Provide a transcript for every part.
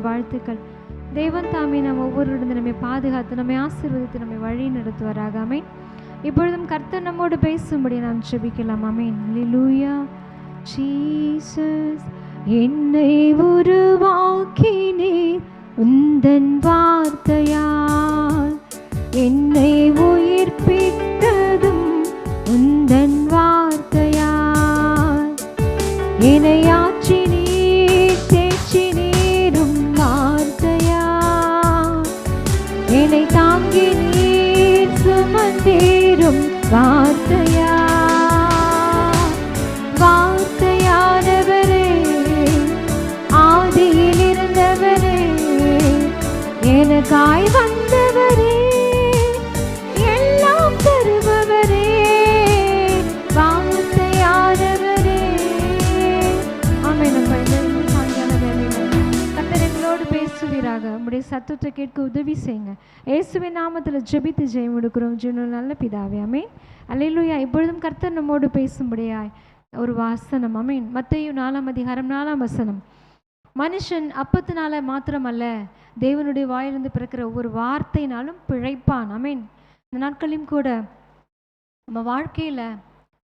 அன்பின் வாழ்த்துக்கள். தேவன் தாமே நாம் ஒவ்வொருடன் நம்மை பாதுகாத்து நம்மை ஆசீர்வதித்து நம்மை வழி நடத்துவாராக. ஆமென். இப்பொழுதும் கர்த்தர் நம்மோடு பேசும்படி நாம் ஜெபிக்கலாம். ஆமென். ஹல்லேலூயா. ஜீசஸ், என்னை உருவாக்கினீர் உந்தன் வார்த்தையால், என்னை உயிர்ப்பித்ததும் உந்தன் வார்த்தையால், என்னை ஆற்றினீர் தேற்றினீரும் வார்த்தையால், என்னை தாங்கினீர் சுமந்தீரும் வார்த்தையால். வார்த்தையானவரே, ஆதியில் இருந்தவரே, எனக்காய் வந்தவரே, எல்லாம் தருபவரே, வார்த்தையானவரே. ஆமென். நம்ம இந்த சாயங்கால வேளையில கர்த்தர் எங்களோடு பேசுவீராக. உம்முடைய சத்தத்தை கேட்க உதவி செய்யுங்க. இயேசுவின் நாமத்தில் ஜெபித்து ஜெயம் எடுக்கிறோம் ஜீவனுள்ள நல்ல பிதாவே. ஆமென். அல்லேலூயா. இப்பொழுதும் கர்த்தர் நம்மோடு பேசும்படியாய் ஒரு வாசனம். ஆமென். மத்தேயு 4:4 மனுஷன் அப்பத்தினால மாத்திரமல்ல, தேவனுடைய வாயிலிருந்து பிறக்கிற ஒவ்வொரு வார்த்தையினாலும் பிழைப்பான். ஆமென். இந்த நாட்களையும் கூட நம்ம வாழ்க்கையில்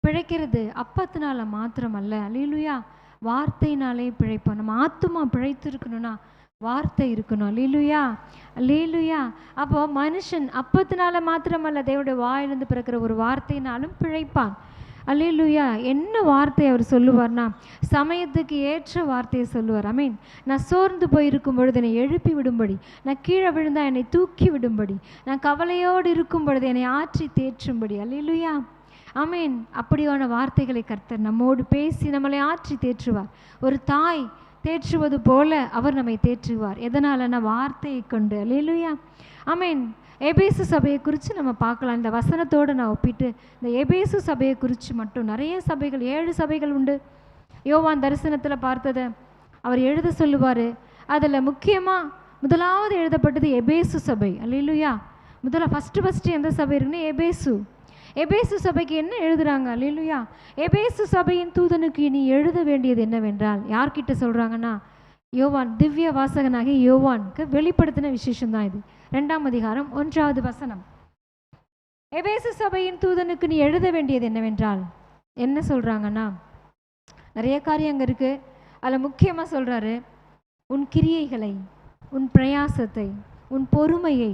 பிழைக்கிறது அப்பத்தினால மாத்திரமல்ல, அல்லேலூயா, வார்த்தையினாலே பிழைப்போம். நம்ம ஆத்துமா பிழைத்து இருக்கணும்னா வார்த்தை இருக்கணும். அல்லேலூயா, அல்லேலூயா. அப்போ மனுஷன் அப்பத்தினால மாத்திரமல்ல, தேவனுடைய வாயிலிருந்து பிறக்கிற ஒரு வார்த்தையினாலும் பிழைப்பான். அல்லேலூயா. என்ன வார்த்தை அவர் சொல்லுவார்னா, சமயத்துக்கு ஏற்ற வார்த்தையை சொல்லுவார். ஆமென். நான் சோர்ந்து போயிருக்கும் பொழுது என்னை எழுப்பி விடும்படி, நான் கீழே விழுந்தா என்னை தூக்கி விடும்படி, நான் கவலையோடு இருக்கும் பொழுது என்னை ஆற்றி தேற்றும்படி. அல்லேலூயா. ஆமென். அப்படியான வார்த்தைகளை கர்த்தர் நம்மோடு பேசி நம்மளை ஆற்றி தேற்றுவார். ஒரு தாய் தேற்றுவது போல அவர் நம்மை தேற்றுவார். எதனாலன்னா வார்த்தையை கொண்டு. அல்லேலூயா. ஆமென். எபேசு சபையை குறித்து நம்ம பார்க்கலாம். இந்த வசனத்தோடு நான் ஒப்பிட்டு இந்த எபேசு சபையை குறித்து மட்டும், நிறைய சபைகள் 7 சபைகள் உண்டு. யோவான் தரிசனத்தில் பார்த்ததை அவர் எழுத சொல்லுவார். அதில் முக்கியமாக முதலாவது எழுதப்பட்டது எபேசு சபை. அல்லேலூயா. ஃபஸ்ட்டு எந்த சபை இருக்குன்னு எபேசு. எபேசு சபைக்கு என்ன எழுதுகிறாங்க? அல்லேலூயா. எபேசு சபையின் தூதனுக்கு இனி எழுத வேண்டியது என்னவென்றால், யார்கிட்ட சொல்கிறாங்கன்னா, யோவான், திவ்ய வாசகனாகிய யோவானுக்கு வெளிப்படுத்தின விசேஷம் தான் இது. 2ஆம் அதிகாரம் 1வது வசனம். எபேசு சபையின் தூதனுக்கு நீ எழுத வேண்டியது என்னவென்றால், என்ன சொல்கிறாங்கன்னா, நிறைய காரியம் அங்கே இருக்குது. அதில் முக்கியமாக சொல்கிறாரு, உன் கிரியைகளை, உன் பிரயாசத்தை, உன் பொறுமையை,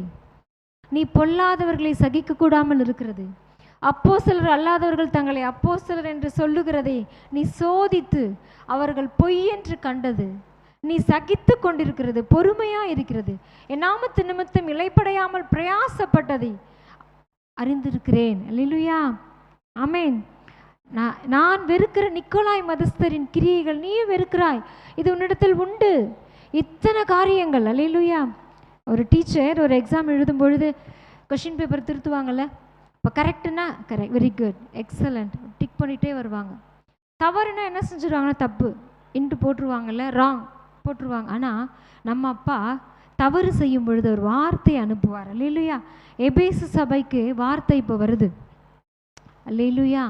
நீ பொல்லாதவர்களை சகிக்கக்கூடாமல் இருக்கிறது, அப்போஸ்தலர் அல்லாதவர்கள் தங்களை அப்போஸ்தலர் என்று சொல்லுகிறதை நீ சோதித்து அவர்கள் பொய் என்று கண்டது, நீ சகித்து கொண்டிருக்கிறது, பொறுமையா இருக்கிறது, என் நாமத்து நிமித்தம் இளைப்படையாமல் பிரயாசப்பட்டதை அறிந்திருக்கிறேன். அல்லேலூயா. ஆமென். நான் வெறுக்கிற நிக்கோலாய் மதஸ்தரின் கிரியைகள் நீ வெறுக்கிறாய், இது உன்னிடத்தில் உண்டு. இத்தனை காரியங்கள். அல்லேலூயா. ஒரு டீச்சர் ஒரு எக்ஸாம் எழுதும் பொழுது கொஷின் பேப்பர் திருத்துவாங்கல்ல, இப்போ கரெக்டுன்னா correct, very good, excellent, tick பண்ணிகிட்டே வருவாங்க. தவறுனா என்ன செஞ்சுருவாங்கன்னா தப்பு இன்ட்டு போட்டுருவாங்கல்ல, ராங் போட்டுருவாங்க. ஆனால் நம்ம அப்பா தவறு செய்யும் பொழுது ஒரு வார்த்தையை அனுப்புவார். அல்லேலூயா. எபேசு சபைக்கு வார்த்தை இப்போ வருது. அல்லேலூயா.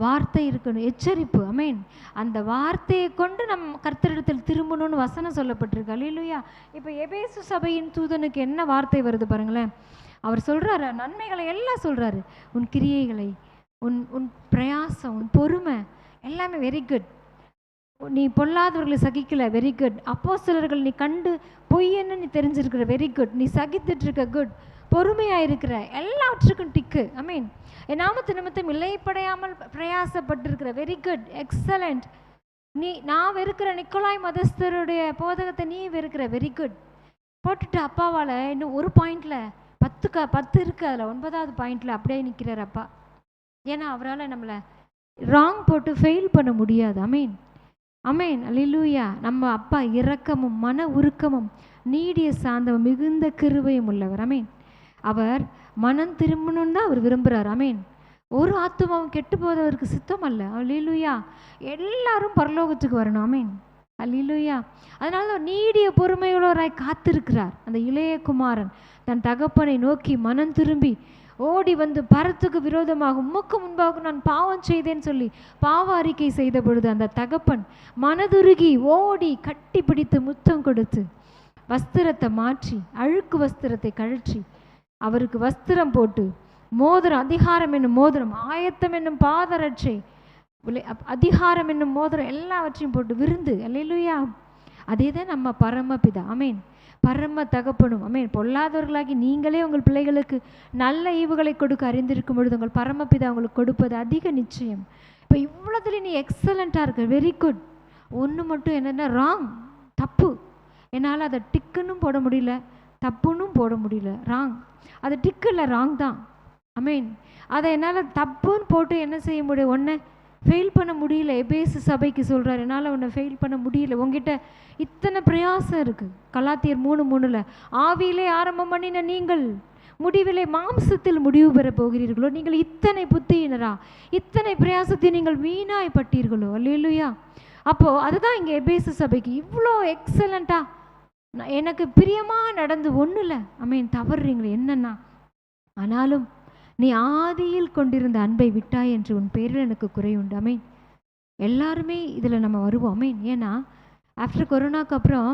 வார்த்தை இருக்கணும், எச்சரிப்பு. ஆமென். அந்த வார்த்தையை கொண்டு நம்ம கர்த்தரிடத்தில் திரும்பணும்னு வசனம் சொல்லப்பட்டிருக்கு. அல்லேலூயா. இப்போ எபேசு சபையின் தூதனுக்கு என்ன வார்த்தை வருது பாருங்களேன். அவர் சொல்கிறாரு, நன்மைகளை எல்லாம் சொல்கிறாரு. உன் கிரியைகளை, உன் பிரயாசம், உன் பொறுமை எல்லாமே வெரி குட். நீ பொல்லாதவர்களை சகிக்கல, வெரி குட். அப்போஸ்தலர்கள் நீ கண்டு பொய்யன்னு நீ தெரிஞ்சிருக்கிற, வெரி குட். நீ சகித்துட்டு இருக்க, குட். பொறுமையாக இருக்கிற, எல்லாவற்றுக்கும் டிக்கு. ஐ மீன், என் நாமத்து நிமித்தம் இளைப்படையாமல் பிரயாசப்பட்டிருக்கிற, வெரி குட், எக்ஸலண்ட். நான் வெறுக்கிற நிக்கோலாய் மதஸ்தருடைய போதகத்தை நீ வெறுக்கிற, வெரி குட். போட்டுட்டு அப்பாவால் இன்னும் ஒரு பாயிண்டில் 10 இருக்குது, அதில் 9வது பாயிண்டில் அப்படியே நிற்கிறார் அப்பா. ஏன்னா அவரால் நம்மளை ராங் போட்டு ஃபெயில் பண்ண முடியாது. அமீன், அமேன், அல்லேலூயா. நம்ம அப்பா இரக்கமும் மன உருக்கமும் நீடிய சாந்தமும் மிகுந்த கிருபையும் உள்ளவர். அமேன். அவர் மனம் திரும்பணும்னு தான் அவர் விரும்புகிறார். அமேன். ஒரு ஆத்துமாவும் கெட்டு போதவருக்கு சித்தம் அல்ல. அல்லேலூயா. எல்லாரும் பரலோகத்துக்கு வரணும். அமேன். அல்லேலூயா. அதனால தான் நீடிய பொறுமையுள்ளவராய் காத்திருக்கிறார். அந்த இளைய குமாரன் தன் தகப்பனை நோக்கி மனம் திரும்பி ஓடி வந்து பரத்துக்கு விரோதமாக உமக்கு முன்பாக நான் பாவம் செய்தேன்னு சொல்லி பாவ அறிக்கை செய்த பொழுது அந்த தகப்பன் மனதுருகி ஓடி கட்டி பிடித்து முத்தம் கொடுத்து வஸ்திரத்தை மாற்றி, அழுக்கு வஸ்திரத்தை கழற்றி அவருக்கு வஸ்திரம் போட்டு, மோதிரம், அதிகாரம் என்னும் மோதிரம், ஆயத்தம் என்னும் பாதரட்சை, அதிகாரம் என்னும் மோதிரம் எல்லாவற்றையும் போட்டு விருந்து. அல்லேலூயா. அதே தான் நம்ம பரமபிதா. ஆமேன். பரம தகப்பனும். ஆமேன். பொல்லாதவர்களாகி நீங்களே உங்கள் பிள்ளைகளுக்கு நல்ல ஈவுகளை கொடுக்க அறிந்திருக்கும் பொழுது உங்கள் பரமபிதா உங்களுக்கு கொடுப்பது அதிக நிச்சயம். இப்போ இவ்வளோதுல நீ எக்ஸலண்ட்டாக இருக்க, வெரி குட். ஒன்று மட்டும் என்னென்னா ராங், தப்பு. என்னால் அதை டிக்குன்னும் போட முடியல, தப்புன்னும் போட முடியல, ராங். அது டிக்கு இல்லை, ராங் தான். ஆமேன். அதை என்னால் தப்புன்னு போட்டு என்ன செய்ய முடியும்? ஒன்றை ஃபெயில் பண்ண முடியல. எபேசு சபைக்கு சொல்கிறார், என்னால் உன்னை ஃபெயில் பண்ண முடியல. உங்ககிட்ட இத்தனை பிரயாசம் இருக்குது. கலாத்தியர் 3:3 ஆவியிலே ஆரம்பம் பண்ணின நீங்கள் முடிவிலே மாம்சத்தில் முடிவு பெற போகிறீர்களோ? நீங்கள் இத்தனை புத்தியினரா, இத்தனை பிரயாசத்தை நீங்கள் வீணாய்ப்பட்டீர்களோ? அல்லேலூயா. அப்போது அதுதான் இங்கே எபேசு சபைக்கு இவ்வளோ எக்ஸலண்ட்டாக எனக்கு பிரியமாக நடந்து ஒன்றும் இல்லை. ஆமேன். தவறுறீங்களே என்னன்னா, ஆனாலும் நீ ஆதியில் கொண்டிருந்த அன்பை விட்டாய் என்று உன் பேரில் எனக்கு குறை உண்டு. ஆமேன். எல்லாருமே இதில் நம்ம வருவோம். ஆமேன். ஏன்னா ஆஃப்டர் கொரோனாக்கு அப்புறம்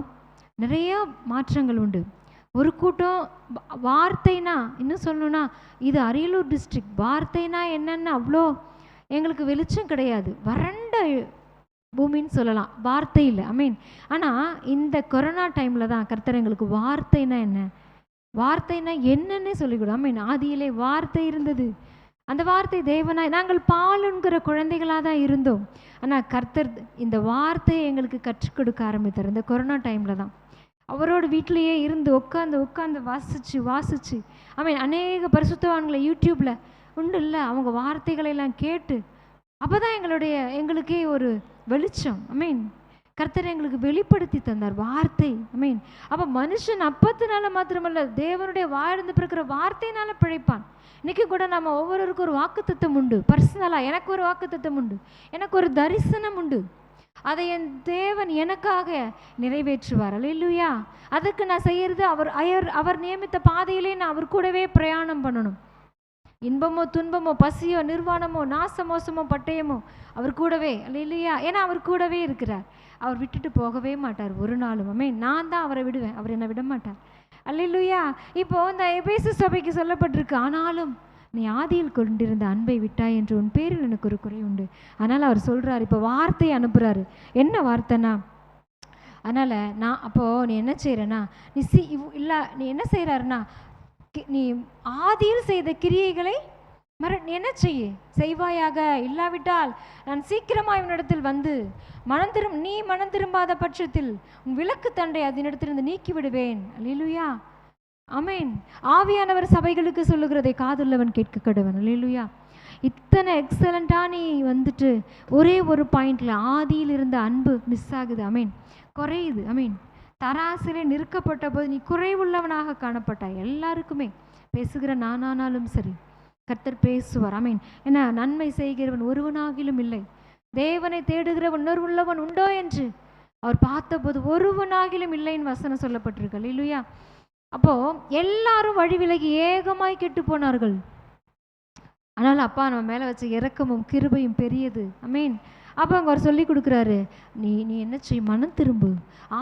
நிறையா மாற்றங்கள் உண்டு. ஒரு கூட்டம் வார்த்தைனா, இன்னும் சொல்லணும்னா இது அரியலூர் டிஸ்ட்ரிக்ட், வார்த்தைனா என்னென்னு அவ்வளோ எங்களுக்கு வெளிச்சம் கிடையாது, வறண்ட பூமின்னு சொல்லலாம், வார்த்தை இல்லை. ஐ ஆனால் இந்த கொரோனா டைமில் தான் கர்த்தர் எங்களுக்கு வார்த்தைனா என்ன, வார்த்தைனா என்னன்னே சொல்லிக்கூடும். ஆதியிலே வார்த்தை இருந்தது, அந்த வார்த்தை தேவனாய், நாங்கள் பாலுங்கிற குழந்தைகளாக தான் இருந்தோம். ஆனால் கர்த்தர் இந்த வார்த்தையை எங்களுக்கு கற்றுக் கொடுக்க ஆரம்பித்தார் இந்த கொரோனா டைமில் தான். அவரோட வீட்டிலையே இருந்து உட்காந்து வாசிச்சு அநேக பரிசுத்தவான்களை யூடியூப்பில் உண்டு இல்லை, அவங்க வார்த்தைகளெல்லாம் கேட்டு அப்போ தான் எங்களுக்கே ஒரு வெளிச்சம். கர்த்தர் எங்களுக்கு வெளிப்படுத்தி தந்தார் வார்த்தை. அப்போ மனுஷன் அப்பத்தினால மாத்திரமல்ல, தேவனுடைய வாயிலிருந்து பிறக்கிற வார்த்தையினால பிழைப்பான். இன்றைக்கி கூட நம்ம ஒவ்வொருவருக்கும் ஒரு வாக்குத்தத்தம் உண்டு. பர்சனலாக எனக்கு ஒரு வாக்குத்தத்தம் உண்டு, எனக்கு ஒரு தரிசனம் உண்டு. அதை என் தேவன் எனக்காக நிறைவேற்றுவார். அல்லேலூயா. அதுக்கு நான் செய்யறது அவர் நியமித்த பாதையிலே நான் அவர் கூடவே பிரயாணம் பண்ணணும். இன்பமோ துன்பமோ பசியோ நிர்வாணமோ நாசமோசமோ பட்டயமோ அவர் கூடவே. அல்லேலூயா. ஏன்னா அவர் கூடவே இருக்கிறார், அவர் விட்டுட்டு போகவே மாட்டார் ஒரு நாளும். நான் தான் அவரை விடுவேன், அவர் என்னை விட மாட்டார். அல்லேலூயா. இப்போ இந்த எபேசு சபைக்கு சொல்லப்பட்டிருக்கு, ஆனாலும் நீ ஆதியில் கொண்டிருந்த அன்பை விட்டாய் என்று உன் பேரில் எனக்கு ஒரு குறை உண்டு. அதனால் அவர் சொல்கிறார், இப்போ வார்த்தையை அனுப்புகிறாரு. என்ன வார்த்தைனா, அதனால் நான் அப்போது நீ என்ன செய்கிறேன்னா, நீ என்ன செய்கிறாருன்னா, நீ ஆதியில் செய்த கிரியைகளை நீ என்ன செய்வாயாக, இல்லாவிட்டால் நான் சீக்கிரமாக இவனிடத்தில் வந்து நீ மனம் திரும்பாத பட்சத்தில் உன் விளக்கு தண்டை அதனிடத்திலிருந்து நீக்கி விடுவேன். அல்லேலூயா. ஆமேன். ஆவியானவர் சபைகளுக்கு சொல்லுகிறதை காதுள்ளவன் கேட்க கடவன். அல்லேலூயா. இத்தனை எக்ஸலண்ட்டாக நீ வந்துட்டு ஒரே ஒரு பாயிண்டில் ஆதியில் இருந்த அன்பு மிஸ் ஆகுது. குறையுது. தராசிலே நிற்கப்பட்ட போது நீ குறைவுள்ளவனாக காணப்பட்டாய். எல்லாருக்குமே பேசுகிற நானானாலும் சரி கர்த்தர் பேசுவார். ஏன்னா நன்மை செய்கிறவன் ஒருவனாகிலும் இல்லை, தேவனை தேடுகிறவன் உணர்வுள்ளவன் உண்டோ என்று அவர் பார்த்தபோது ஒருவனாகிலும் இல்லைன்னு வசனம் சொல்லப்பட்டிருக்கு. அல்லேலூயா. அப்போ எல்லாரும் வழி விலகி ஏகமாய் கெட்டு போனார்கள். ஆனால் அப்பா நம்ம மேலே வச்ச இரக்கமும் கிருபையும் பெரியது. அப்போ அங்கே அவர் சொல்லி கொடுக்குறாரு, நீ என்ன செய், மனம் திரும்பு.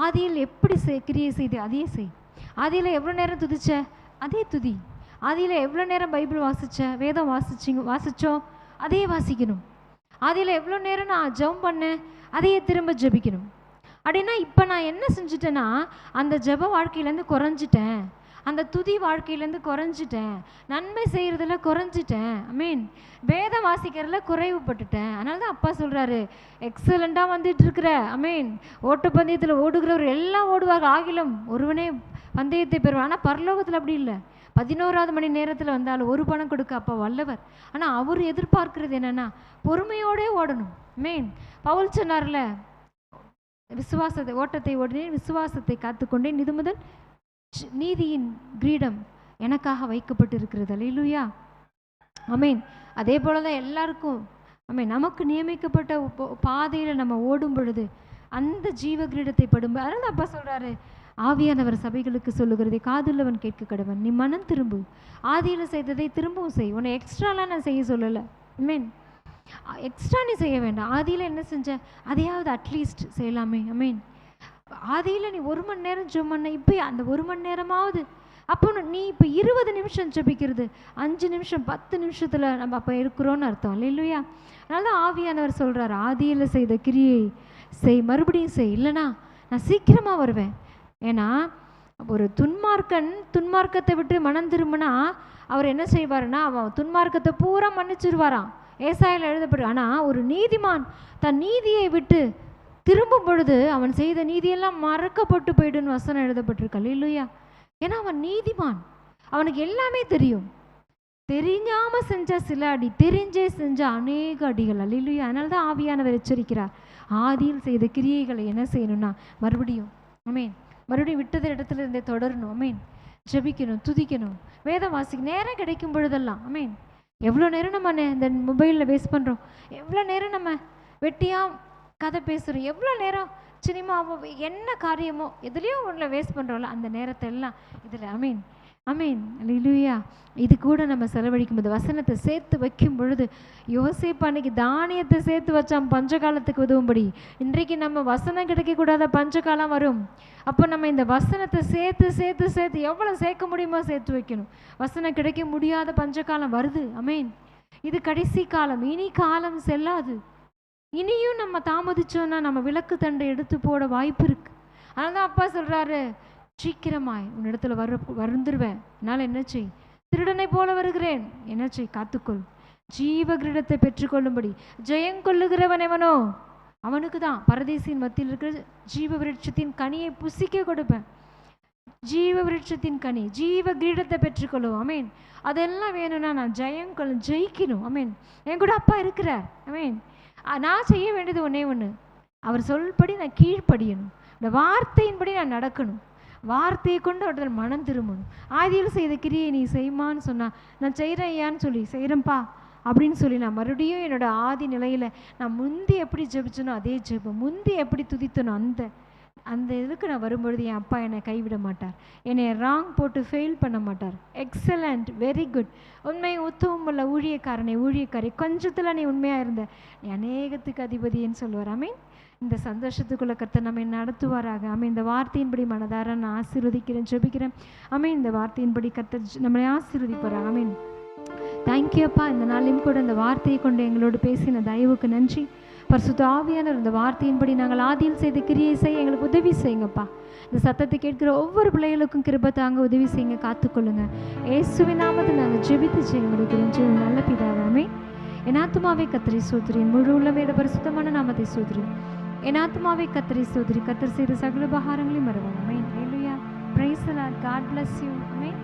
ஆதியில் எப்படி கிரியை செய்து அதையே செய். ஆதியில் எவ்வளோ நேரம் துதிச்ச அதே துதி. ஆதியில் எவ்வளோ நேரம் பைபிள் வாசிச்ச, வேதம் வாசித்தோம் அதையே வாசிக்கணும். ஆதியில் எவ்வளோ நேரம் நான் ஜெபம் பண்ணேன் அதையே திரும்ப ஜெபிக்கணும். அப்படின்னா இப்போ நான் என்ன செஞ்சுட்டேன்னா, அந்த ஜெப வாழ்க்கையிலேருந்து குறைஞ்சிட்டேன், அந்த துதி வாழ்க்கையிலேருந்து குறைஞ்சிட்டேன், நன்மை செய்கிறதுல குறைஞ்சிட்டேன், வேதம் வாசிக்கிறதுல குறைவுபட்டுட்டேன். அதனால தான் அப்பா சொல்கிறாரு, எக்ஸலண்ட்டாக வந்துட்டு இருக்கிற ஓட்டப்பந்தயத்தில் ஓடுகிறவர் எல்லாம் ஓடுவார்கள், ஆகிலும் ஒருவனே பந்தயத்தை பெறுவார். ஆனால் பரலோகத்தில் அப்படி இல்லை. 11வது மணி நேரத்தில் வந்தாலும் ஒரு பணம் கொடுக்க அப்பா வல்லவர். ஆனால் அவர் எதிர்பார்க்கிறது என்னென்னா பொறுமையோடே ஓடணும். பவுல் சொன்னார்ல, விசுவாசத்தை ஓட்டத்தை ஓடினேன், விசுவாசத்தை காத்துக்கொண்டேன், இது முதல் நீதியின் கிரீடம் எனக்காக வைக்கப்பட்டு இருக்கிறது. அல்லேலூயா. அதே போல தான் எல்லாருக்கும் நமக்கு நியமிக்கப்பட்ட பாதையில் நம்ம ஓடும் பொழுது அந்த ஜீவ கிரீடத்தை படும். அதனால் அப்பா சொல்கிறாரு, ஆவியானவர் சபைகளுக்கு சொல்லுகிறதை காதுள்ளவன் கேட்க கடவன். நீ மனம் திரும்பு, ஆதியில் செய்ததை திரும்பவும் செய். உன்னை எக்ஸ்ட்ராலாம் நான் செய்ய சொல்லலை. எக்ஸ்ட்ரா நீ செய்ய வேண்டாம். ஆதியில் என்ன செஞ்ச அதையாவது அட்லீஸ்ட் செய்யலாமே. ஆதியில் நீ 1 மணி நேரம் ஜெபம் பண்ண, இப்போ அந்த 1 மணி நேரமாவது அப்போ நீ இப்போ 20 நிமிஷம் ஜெபிக்கிறது 5 நிமிஷம் 10 நிமிஷத்தில் நம்ம அப்போ இருக்கிறோன்னு அர்த்தம் இல்லையா? அதனால தான் ஆவியானவர் சொல்கிறார், ஆதியில் செய்த கிரியை செய், மறுபடியும் செய், இல்லைனா நான் சீக்கிரமாக வருவேன். ஏன்னா ஒரு துன்மார்க்கத்தை விட்டு மனம் திரும்பினா அவர் என்ன செய்வாருன்னா அவன் துன்மார்க்கத்தை பூரா மன்னிச்சிருவாராம். ஏசாயில் எழுதப்பட்டு. ஆனால் ஒரு நீதிமான் தன் நீதியை விட்டு திரும்பும் பொழுது அவன் செய்த நீதியெல்லாம் மறக்கப்பட்டு போயிடுன்னு வசனம் எழுதப்பட்டிருக்கல் இல்லையா? ஏன்னா அவன் நீதிமான், அவனுக்கு எல்லாமே தெரியும். தெரியாம செஞ்ச சில அடி, தெரிஞ்சே செஞ்ச அநேக அடிகள் அல்லேலூயா. அதனால தான் ஆவியானவர் எச்சரிக்கிறார், ஆதியில் செய்த கிரியைகளை என்ன செய்யணும்னா மறுபடியும் ஆமென், மறுபடியும் விட்டது இடத்துல இருந்தே தொடரணும். ஆமென், ஜெபிக்கணும், துதிக்கணும், வேதம் வாசிக்க நேரம் கிடைக்கும் பொழுதெல்லாம். ஆமென். எவ்வளோ நேரம் நம்ம இந்த மொபைலில் வேஸ்ட் பண்ணுறோம், எவ்வளோ நேரம் நம்ம வெட்டியாக கதை பேசுகிறோம், எவ்வளோ நேரம் சினிமாவோ என்ன காரியமோ எதுலேயோ ஒன்றில் வேஸ்ட் பண்ணுறோம்ல, அந்த நேரத்தை எல்லாம் இதில் ஆமென் ஆமென் அல்லேலூயா இது கூட நம்ம செலவழிக்கும் போது வசனத்தை சேர்த்து வைக்கும் பொழுது, யோசேப்பு அன்னைக்கு தானியத்தை சேர்த்து வச்சான் பஞ்சகாலத்துக்கு உதவும்படி. இன்றைக்கு நம்ம வசனம் கிடைக்கக்கூடாத பஞ்சகாலம் வரும். அப்போ நம்ம இந்த வசனத்தை சேர்த்து சேர்த்து சேர்த்து எவ்வளோ சேர்க்க முடியுமோ சேர்த்து வைக்கணும். வசனம் கிடைக்க முடியாத பஞ்சகாலம் வருது. ஆமென். இது கடைசி காலம், இனி காலம் செல்லாது. இனியும் நம்ம தாமதிச்சோன்னா நம்ம விளக்கு தண்டை எடுத்து போட வாய்ப்பு இருக்கு. அதனால தான் அப்பா சொல்றாரு, சீக்கிரமாய் உன்னிடத்துல வந்துருவேன். என்னால் என்ன செய், திருடனை போல வருகிறேன், என்ன செய், காத்துக்கொள், ஜீவ கிரீடத்தை பெற்றுக்கொள்ளும்படி. ஜெயங்கொள்ளுகிறவன் எவனோ அவனுக்கு தான் பரதேசின் மத்தியில் இருக்கிற ஜீவ விருட்சத்தின் கனியை புசிக்க கொடுப்பேன். ஜீவ விருட்சத்தின் கனி, ஜீவ கிரீடத்தை பெற்றுக்கொள்ளுவோம். அமேன். அதெல்லாம் வேணும்னா நான் ஜெயிக்கணும். அமேன். என் கூட அப்பா இருக்கிறார். அமேன். நான் செய்ய வேண்டியது ஒன்றே ஒன்று, அவர் சொல்படி நான் கீழ்ப்படியணும், இந்த வார்த்தையின்படி நான் நடக்கணும், வார்த்தையை கொண்டு அவர்கள் மனம் திரும்பணும். ஆதியில் செய்த கிரியை நீ செய்யுமான்னு சொன்னா நான் செய்கிறேன் ஐயான்னு சொல்லி செய்கிறேன்ப்பா அப்படின்னு சொல்லி நான் மறுபடியும் என்னோட ஆதி நிலையில் நான் முந்தி எப்படி ஜெபிச்சனோ அதே ஜெபம், முந்தி எப்படி துதித்தனோ அந்த இதுக்கு நான் வரும்பொழுது என் அப்பா என்னை கைவிட மாட்டார், என்னை ராங் போட்டு ஃபெயில் பண்ண மாட்டார். எக்ஸலண்ட், வெரி குட், உண்மை உத்தவம் உள்ள ஊழியக்காரி, கொஞ்சத்தில் நீ உண்மையாக இருந்த நீ அநேகத்துக்கு அதிபதின்னு சொல்லுவார். ஆமீன். இந்த சந்தோஷத்துக்குள்ள கர்த்தர் நம்மை நடத்துவாராக. ஆமீன். இந்த வார்த்தையின்படி மனதார நான் ஆசீர்வதிக்கிறேன், ஜெபிக்கிறேன். ஆமீன். இந்த வார்த்தையின்படி கர்த்தர் நம்மளை ஆசீர்வதிப்பாராக. ஆமீன். தேங்க்யூ அப்பா. இந்த நாளையும் கூட இந்த வார்த்தையை கொண்டு எங்களோடு பேசின தயவுக்கு நன்றி. பரிசுத்த ஆவியானவர் இந்த வார்த்தையின்படி நாங்கள் ஆதியில் செய்த கிரியை செய்ய எங்களுக்கு உதவி செய்யுங்கப்பா. இந்த சத்தத்தை கேட்கிற ஒவ்வொரு பிள்ளைகளுக்கும் கிருபை தாங்க, உதவி செய்யுங்க, காத்துக்கொள்ளுங்க. இயேசுவின் நாமத்தில் நாங்கள் ஜெபித்து செய்ய முடிக்கிறோம் நல்ல பிதாவே. என் ஆத்துமாவே கர்த்தரை ஸ்தோத்திரி, முழு உள்ளமே பரிசுத்தமான நாமத்தை ஸ்தோத்திரி. என் ஆத்துமாவே கர்த்தரை ஸ்தோத்திரி, கர்த்தர் செய்த சகல உபகாரங்களையும் மறவாதே. ஆமென். ஹல்லேலூயா. Praise the Lord. God bless you. Amen.